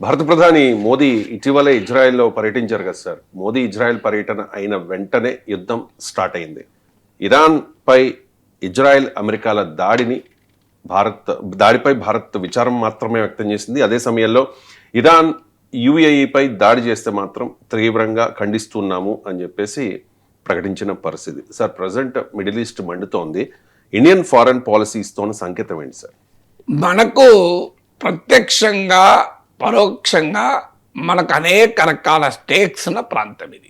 భారత ప్రధాని మోదీ ఇటీవలే ఇజ్రాయెల్లో పర్యటించారు కదా సార్. మోదీ ఇజ్రాయెల్ పర్యటన అయిన వెంటనే యుద్ధం స్టార్ట్ అయింది. ఇరాన్ పై ఇజ్రాయెల్ అమెరికాల దాడిపై భారత్ విచారం మాత్రమే వ్యక్తం చేసింది. అదే సమయంలో ఇరాన్ యుఏఈపై దాడి చేస్తే మాత్రం తీవ్రంగా ఖండిస్తున్నాము అని చెప్పేసి ప్రకటించిన పరిస్థితి. సార్, ప్రజెంట్ మిడిల్ ఈస్ట్ మండుతోంది. ఇండియన్ ఫారెన్ పాలసీస్తో సంకేతం ఏంటి సార్? మనకు ప్రత్యక్షంగా పరోక్షంగా మనకు అనేక రకాల స్టేక్స్ ఉన్న ప్రాంతం ఇది.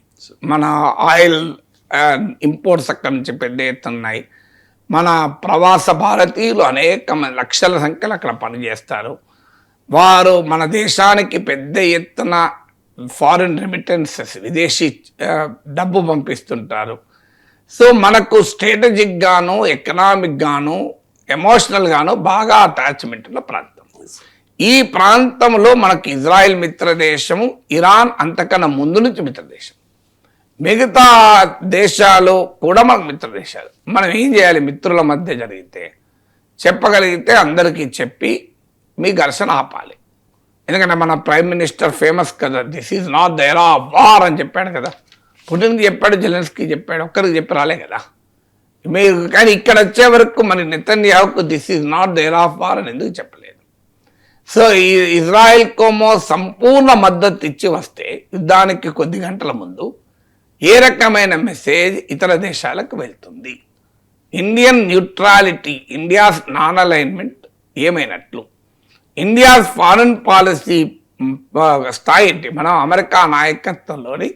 మన ఆయిల్ ఇంపోర్ట్స్ అక్కడి నుంచి పెద్ద ఎత్తున ఉన్నాయి. మన ప్రవాస భారతీయులు అనేక లక్షల సంఖ్యలో అక్కడ పనిచేస్తారు. వారు మన దేశానికి పెద్ద ఎత్తున ఫారిన్ రెమిటెన్సెస్ విదేశీ డబ్బు పంపిస్తుంటారు. సో మనకు స్ట్రాటజిక్ గాను, ఎకనామిక్ గాను, ఎమోషనల్ గాను బాగా అటాచ్మెంట్ ఉన్న ప్రాంతం. ఈ ప్రాంతంలో మనకు ఇజ్రాయెల్ మిత్రదేశము, ఇరాన్ అంతకన్నా ముందు నుంచి మిత్రదేశం. మిగతా దేశాలు కూడా మనకు మిత్రదేశాలు. మనం ఏం చేయాలి? మిత్రుల మధ్య జరిగితే చెప్పగలిగితే అందరికీ చెప్పి మీ ఘర్షణ ఆపాలి. ఎందుకంటే మన ప్రైమ్ మినిస్టర్ ఫేమస్ కదా, this is not the era of war అని చెప్పాడు కదా. పుటిన్కి చెప్పాడు, జెలెన్స్కీ చెప్పాడు, ఒక్కరికి చెప్పి రాలే కదా మీరు. కానీ ఇక్కడ వచ్చే వరకు మన నెతన్యాహుకు this is not the era of war అని ఎందుకు చెప్పలేదు? సో ఈ ఇజ్రాయెల్కోమో సంపూర్ణ మద్దతు ఇచ్చి వస్తే యుద్ధానికి కొద్ది గంటల ముందు ఏ రకమైన మెసేజ్ ఇతర దేశాలకు వెళ్తుంది? Indian neutrality, India's non alignment ఏమైనట్లు? ఇండియాస్ ఫారెన్ పాలసీ స్థాయి ఏంటి? మనం అమెరికా నాయకత్వంలోని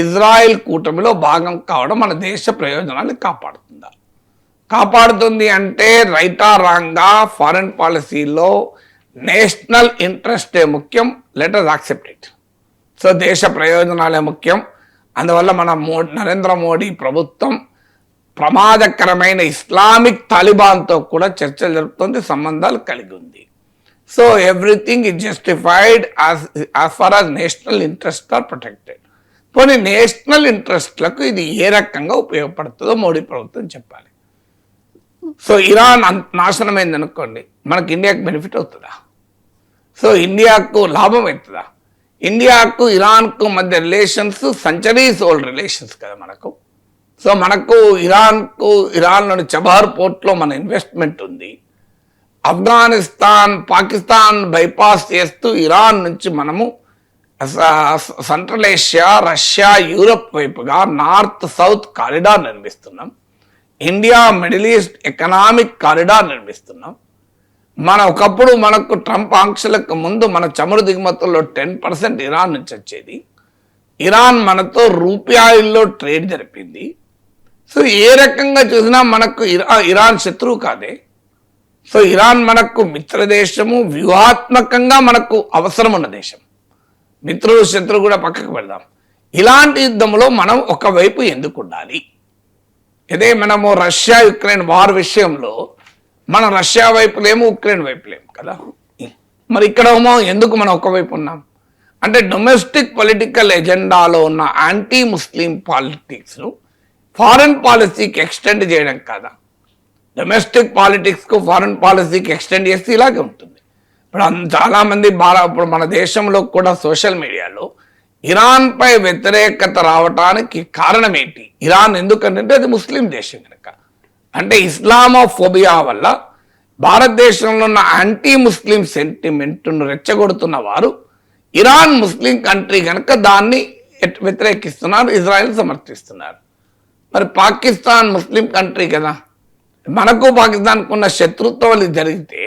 ఇజ్రాయెల్ కూటమిలో భాగం కావడం మన దేశ ప్రయోజనాన్ని కాపాడుతుంది అంటే రైటా రాంగా ఫారెన్ పాలసీలో నేషనల్ ఇంట్రెస్టే ముఖ్యం. Let us accept it. So దేశ ప్రయోజనాలే ముఖ్యం. అందువల్ల మన నరేంద్ర మోడీ ప్రభుత్వం ప్రమాదకరమైన ఇస్లామిక్ తాలిబాన్తో కూడా చర్చలు జరుపుతుంది, సంబంధాలు కలిగి ఉంది. So everything is justified as far as national interest are protected. పోనీ నేషనల్ ఇంట్రెస్ట్లకు ఇది ఏ రకంగా ఉపయోగపడుతుందో మోడీ ప్రభుత్వం చెప్పాలి. సో ఇరాన్ నాశనమైంది అనుకోండి, మనకి ఇండియాకు బెనిఫిట్ అవుతుందా? సో ఇండియాకు లాభం అవుతుందా? ఇండియాకు ఇరాన్కు మధ్య రిలేషన్స్ సెంచరీస్ ఓల్డ్ రిలేషన్స్ కదా మనకు. సో మనకు ఇరాన్లోని చబహార్ పోర్ట్లో మన ఇన్వెస్ట్మెంట్ ఉంది. ఆఫ్ఘనిస్తాన్, పాకిస్తాన్ బైపాస్ చేస్తూ ఇరాన్ నుంచి మనము సెంట్రల్ ఏషియా, రష్యా, యూరప్ వైపుగా నార్త్ సౌత్ కారిడార్ నిర్మిస్తున్నాం. India middle east economic corridor నిర్మిస్తున్నాం. ఒకప్పుడు మనకు ట్రంప్ ఆంక్షలకు ముందు మన చమురు దిగుమతుల్లో 10% ఇరాన్ నుంచి వచ్చేది. ఇరాన్ మనతో రూపాయల్లో ట్రేడ్ జరిపింది. సో ఏ రకంగా చూసినా మనకు ఇరాన్ శత్రువు కాదే. సో ఇరాన్ మనకు మిత్రదేశము, వ్యూహాత్మకంగా మనకు అవసరం ఉన్న దేశం. మిత్రుడు శత్రువు కూడా పక్కకు పెడదాం. ఇలాంటి యుద్ధంలో మనం ఒకవైపు ఎందుకు ఉండాలి? ఇదే మనము రష్యా యుక్రెయిన్ వార్ విషయంలో మనం రష్యా వైపు లేము, ఉక్రెయిన్ వైపు లేము కదా. మరి ఇక్కడ ఎందుకు మనం ఒకవైపు ఉన్నాం అంటే డొమెస్టిక్ పొలిటికల్ ఎజెండాలో ఉన్న యాంటీ ముస్లిం పాలిటిక్స్ను ఫారెన్ పాలసీకి ఎక్స్టెండ్ చేయడం కదా. డొమెస్టిక్ పాలిటిక్స్కు ఫారెన్ పాలసీకి ఎక్స్టెండ్ చేస్తే ఇలాగే ఉంటుంది. ఇప్పుడు చాలామంది ఇప్పుడు మన దేశంలో కూడా సోషల్ మీడియాలో ఇరాన్పై వ్యతిరేకత రావటానికి కారణం ఏంటి? ఇరాన్ ఎందుకంటే అది ముస్లిం దేశం కనుక. అంటే ఇస్లామోఫోబియా వల్ల భారతదేశంలో ఉన్న యాంటీ ముస్లిం సెంటిమెంట్ను రెచ్చగొడుతున్న వారు ఇరాన్ ముస్లిం కంట్రీ కనుక దాన్ని వ్యతిరేకిస్తున్నారు, ఇజ్రాయెల్ సమర్థిస్తున్నారు. మరి పాకిస్తాన్ ముస్లిం కంట్రీ కదా. మనకు పాకిస్తాన్కు ఉన్న శత్రుత్వాలు జరిగితే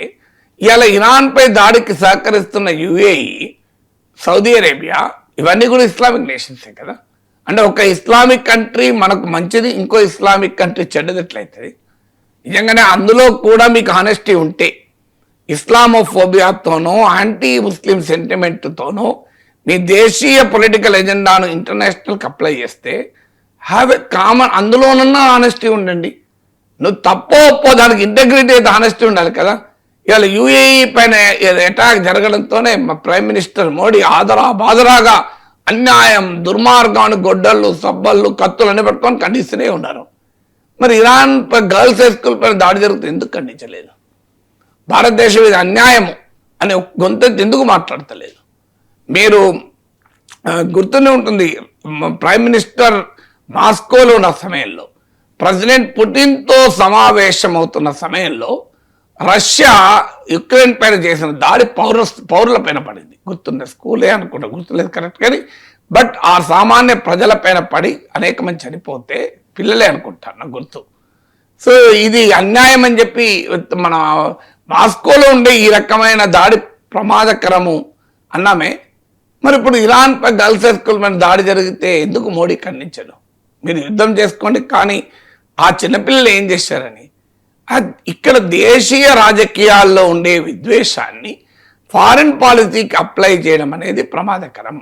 ఇవాళ ఇరాన్పై దాడికి సహకరిస్తున్న యుఏఈ, సౌదీ అరేబియా ఇవన్నీ కూడా ఇస్లామిక్ నేషన్సే కదా. అంటే ఒక ఇస్లామిక్ కంట్రీ మనకు మంచిది, ఇంకో ఇస్లామిక్ కంట్రీ చెడ్డది ఎట్లయితుంది? నిజంగానే అందులో కూడా మీకు హానెస్టీ ఉంటే ఇస్లామోఫోబియాతోనో యాంటీ ముస్లిం సెంటిమెంట్తోనో మీ దేశీయ పొలిటికల్ ఎజెండాను ఇంటర్నేషనల్కి అప్లై చేస్తే హ్యావ్ ఎ కామన్, అందులోనన్నా హానెస్టీ ఉండండి. నువ్వు తప్పో ఒప్పో దానికి ఇంటెగ్రిటీ అయితే హానెస్టీ ఉండాలి కదా. ఇవాళ యుఏఈ పైన అటాక్ జరగడంతోనే మా ప్రైమ్ మినిస్టర్ మోడీ బాదరాగా అన్యాయం, దుర్మార్గాన్ని గొడ్డళ్ళు, సబ్బళ్ళు, కత్తులు అన్ని పట్టుకొని ఖండిస్తూనే ఉన్నారు. మరి ఇరాన్ గర్ల్స్ హై స్కూల్ పైన దాడి జరుగుతుంది ఎందుకు ఖండించలేదు? భారతదేశం ఇది అన్యాయము అని గొంతెత్తి ఎందుకు మాట్లాడతలేదు? మీరు గుర్తునే ఉంటుంది, ప్రైమ్ మినిస్టర్ మాస్కోలో ఉన్న సమయంలో ప్రెసిడెంట్ పుటిన్తో సమావేశం అవుతున్న సమయంలో రష్యా యుక్రెయిన్ పైన చేసిన దాడి పౌరుల పైన పడింది. గుర్తుండే, స్కూలే అనుకుంటా, గుర్తులేదు కరెక్ట్, కానీ బట్ ఆ సామాన్య ప్రజల పైన పడి అనేక మంది చనిపోతే పిల్లలే అనుకుంటాను నాకు గుర్తు. సో ఇది అన్యాయం అని చెప్పి మన మాస్కోలో ఉండే ఈ రకమైన దాడి ప్రమాదకరము అన్నామే. మరి ఇప్పుడు ఇరాన్ పై గర్ల్స్ స్కూల్ మీద దాడి జరిగితే ఎందుకు మోడీ ఖండించడు? మీరు యుద్ధం చేసుకోండి, కానీ ఆ చిన్నపిల్లలు ఏం చేశారని. ఇక్కడ దేశీయ రాజకీయాల్లో ఉండే విద్వేషాన్ని ఫారిన్ పాలసీకి అప్లై చేయడం అనేది ప్రమాదకరం.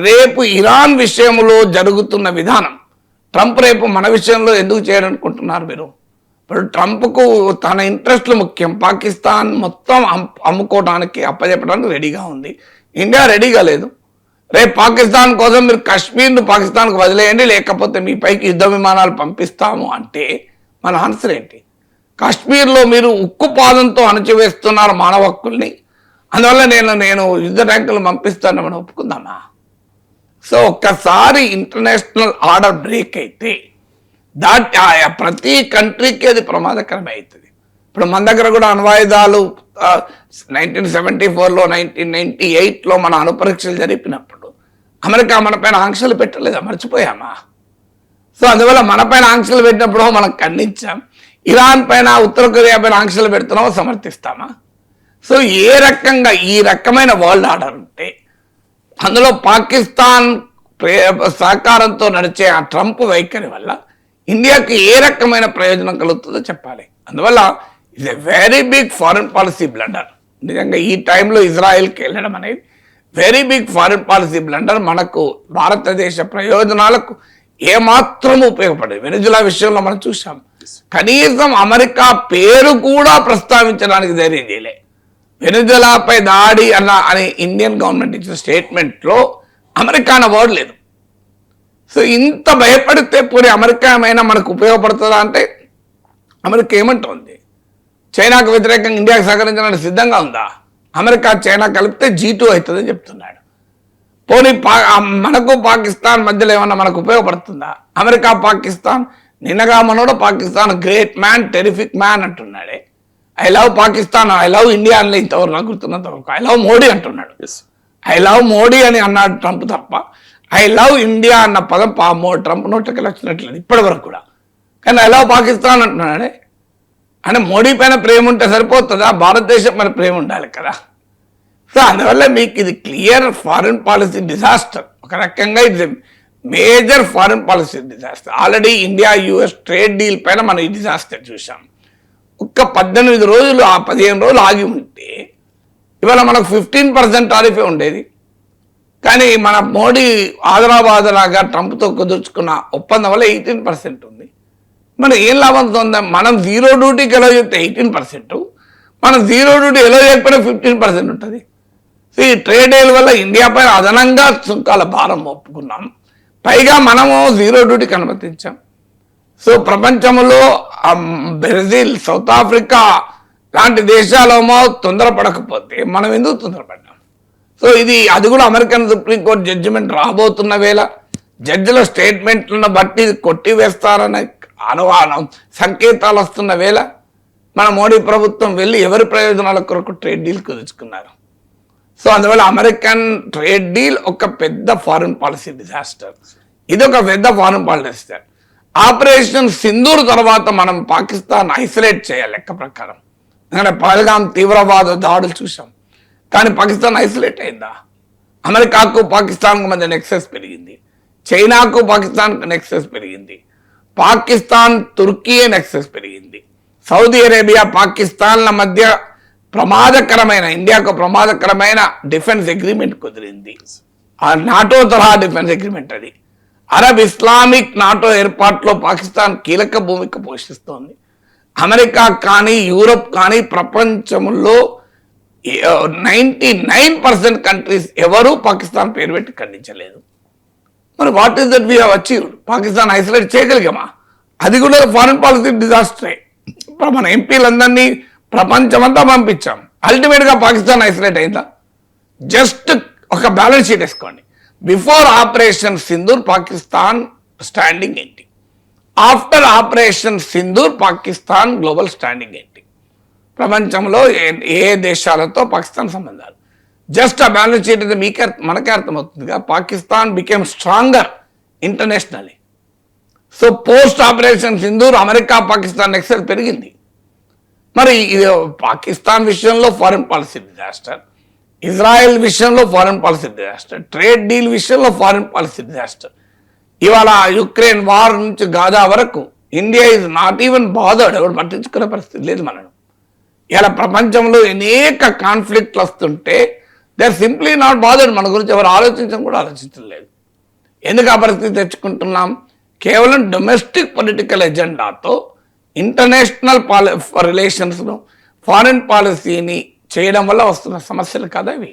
రేపు ఇరాన్ విషయంలో జరుగుతున్న విధానం ట్రంప్ రేపు మన విషయంలో ఎందుకు చేయాలనుకుంటున్నారు మీరు? ఇప్పుడు ట్రంప్కు తన ఇంట్రెస్ట్లు ముఖ్యం, పాకిస్తాన్ మొత్తం అమ్ముకోవడానికి అప్పచెప్పడానికి రెడీగా ఉంది, ఇండియా రెడీగా లేదు. రేపు పాకిస్తాన్ కోసం మీరు కాశ్మీర్ను పాకిస్తాన్కు వదిలేయండి, లేకపోతే మీ పైకి యుద్ధ విమానాలు పంపిస్తాము అంటే మన ఆన్సర్ ఏంటి? కాశ్మీర్లో మీరు ఉక్కు పాదంతో అణచివేస్తున్నారు మానవ హక్కుల్ని, అందువల్ల నేను యుద్ధ ట్యాంకులు పంపిస్తాను మనం ఒప్పుకుందామా? సో ఒక్కసారి ఇంటర్నేషనల్ ఆర్డర్ బ్రేక్ అయితే ప్రతి కంట్రీకి అది ప్రమాదకరమే అవుతుంది. ఇప్పుడు మన దగ్గర కూడా అణ్వాయుధాలు 1974లో 1998లో మన అణుపరీక్షలు జరిపినప్పుడు అమెరికా మన పైన ఆంక్షలు పెట్టలేదా? మర్చిపోయామా? సో అందువల్ల మన పైన ఆంక్షలు పెట్టినప్పుడు మనం ఖండించాం, ఇరాన్ పైన ఉత్తర కొరియా పైన ఆంక్షలు పెడుతున్నామో సమర్థిస్తామా? సో ఏ రకంగా ఈ రకమైన వరల్డ్ ఆర్డర్ ఉంటే అందులో పాకిస్తాన్ సహకారంతో నడిచే ఆ ట్రంప్ వైఖరి వల్ల ఇండియాకి ఏ రకమైన ప్రయోజనం కలుగుతుందో చెప్పాలి. అందువల్ల it's a very big foreign policy blunder. నిజంగా ఈ టైంలో ఇజ్రాయెల్కి వెళ్ళడం అనేది very big foreign policy blunder. మనకు భారతదేశ ప్రయోజనాలకు ఏమాత్రం ఉపయోగపడేది. వెనిజులా విషయంలో మనం చూసాం, కనీసం అమెరికా పేరు కూడా ప్రస్తావించడానికి ధైర్యం చేయలే. వెనిజులాపై దాడి అని ఇండియన్ గవర్నమెంట్ ఇచ్చిన స్టేట్మెంట్లో అమెరికా అన్న వర్డ్ లేదు. సో ఇంత భయపడితే పోనీ అమెరికా ఏమైనా మనకు ఉపయోగపడుతుందా అంటే అమెరికా ఏమంటుంది? చైనాకు వ్యతిరేకంగా ఇండియాకు సహకరించడానికి సిద్ధంగా ఉందా? అమెరికా చైనా కలిపితే G2 అవుతుందని చెప్తున్నాడు. పోనీ మనకు పాకిస్తాన్ మధ్యలో ఏమన్నా మనకు ఉపయోగపడుతుందా? అమెరికా పాకిస్తాన్ నిన్నగా మనోడు Pakistan great man, terrific man అంటున్నాడే. I love Pakistan, I love India అని ఇంతవరకు నాకు గుర్తున్నంత వరకు ఐ లవ్ మోడీ అంటున్నాడు. ఐ లవ్ మోడీ అని అన్నాడు ట్రంప్ తప్ప ఐ లవ్ ఇండియా అన్న పదం ట్రంప్ నోట్లకి వచ్చినట్లేదు ఇప్పటి వరకు కూడా. కానీ ఐ లవ్ పాకిస్తాన్ అంటున్నాడే. అంటే మోడీ పైన ప్రేమ ఉంటే సరిపోతుందా? భారతదేశం పైన ప్రేమ ఉండాలి కదా. సో అందువల్ల మీకు ఇది క్లియర్ ఫారిన్ పాలసీ డిజాస్టర్. ఒక రకంగా ఇది major foreign policy disaster. Already India US trade deal పైన మనం ఈ డిజాస్టర్ చూసాం. ఒక్క 18 రోజులు 15 రోజులు ఆగి ఉంటే ఇవాళ మనకు 15% టారిఫే ఉండేది. కానీ మన మోడీ ఆదరాబాదరాగా ట్రంప్తో కుదుర్చుకున్న ఒప్పందం వల్ల 18% ఉంది. మనం ఏం లాభంతో ఉందా? మనం జీరో డ్యూటీకి ఎలా చెప్తే 18%, మనం జీరో డ్యూటీ ఎలా చెప్పినా 15% ఉంటుంది. సో ఈ ట్రేడ్ డీల్ వల్ల ఇండియా పైన అదనంగా సుంకాల భారం ఒప్పుకున్నాం, పైగా మనము జీరో డ్యూటీకి అనుమతించాం. సో ప్రపంచంలో బ్రెజిల్, సౌత్ ఆఫ్రికా లాంటి దేశాలేమో తొందరపడకపోతే మనం ఎందుకు తొందరపడ్డాం? సో అది కూడా అమెరికన్ సుప్రీంకోర్టు జడ్జిమెంట్ రాబోతున్న వేళ జడ్జిల స్టేట్మెంట్లను బట్టి కొట్టివేస్తారనే అనుమానం సంకేతాలు వస్తున్న వేళ మన మోడీ ప్రభుత్వం వెళ్ళి ఎవరి ప్రయోజనాల కొరకు ట్రేడ్ డీల్ కుదుర్చుకున్నారు. సో అందువల్ల అమెరికన్ ట్రేడ్ డీల్ ఒక పెద్ద ఫారిన్ పాలసీ డిజాస్టర్. ఇది ఒక పెద్ద foreign policy disaster. Operation Sindoor తర్వాత మనం పాకిస్తాన్ ఐసోలేట్ చేయాలి లెక్క ప్రకారం. ఎందుకంటే పహల్గాం తీవ్రవాద దాడులు చూసాం, కానీ పాకిస్తాన్ ఐసోలేట్ అయిందా? అమెరికాకు పాకిస్తాన్కు మధ్య నెక్సెస్ పెరిగింది, చైనాకు పాకిస్తాన్కు నెక్సెస్ పెరిగింది, పాకిస్తాన్ తుర్కీ నెక్సెస్ పెరిగింది, సౌదీ అరేబియా పాకిస్తాన్ల మధ్య ప్రమాదకరమైన ఇండియాకు ప్రమాదకరమైన డిఫెన్స్ అగ్రిమెంట్ కుదిరింది. ఆ నాటో తరహా డిఫెన్స్ అగ్రిమెంట్ అది. అరబ్ ఇస్లామిక్ నాటో ఏర్పాటులో పాకిస్తాన్ కీలక భూమిక పోషిస్తోంది. అమెరికా కానీ యూరోప్ కానీ ప్రపంచంలో 99% కంట్రీస్ ఎవరూ పాకిస్తాన్ పేరు పెట్టి ఖండించలేదు. మరి what is that we have achieved? Pakistan isolate చేయగలిగామా? అది కూడా ఫారిన్ పాలసీ డిజాస్టరే. ఇప్పుడు మన ఎంపీలందరినీ ప్రపంచమంతా పంపించాం, అల్టిమేట్గా పాకిస్తాన్ ఐసోలేట్ అయిందా? జస్ట్ ఒక బ్యాలెన్స్ షీట్ వేసుకోండి. Before operation Sindoor Pakistan standing ఏంటి, after operation Sindoor Pakistan global standing ఏంటి, ప్రపంచంలో ఏ దేశాలతో పాకిస్తాన్ సంబంధాలు. జస్ట్ ఆ బ్యాలెన్స్ షీట్ అయితే మనకే అర్థమవుతుందిగా. Pakistan became stronger internationally. So post operation Sindoor America Pakistan nexus పెరిగింది. మరి ఇది పాకిస్తాన్ విషయంలో ఫారెన్ పాలసీ డిజాస్టర్, ఇజ్రాయెల్ విషయంలో foreign policy disaster, trade deal విషయంలో ఫారెన్ పాలసీ డిజాస్టర్. ఇవాళ యుక్రెయిన్ వార్ నుంచి గాజా వరకు India is not even bothered. ఎవరు పట్టించుకునే పరిస్థితి లేదు మనను. ఇలా ప్రపంచంలో అనేక కాన్ఫ్లిక్ట్లు వస్తుంటే they are simply not bothered. మన గురించి ఎవరు ఆలోచించడం కూడా ఆలోచించలేదు. ఎందుకు ఆ పరిస్థితి తెచ్చుకుంటున్నాం? కేవలం డొమెస్టిక్ పొలిటికల్ ఎజెండాతో ఇంటర్నేషనల్ రిలేషన్స్ను, ఫారిన్ పాలసీని చేయడం వల్ల వస్తున్న సమస్యలు కదా ఇవి.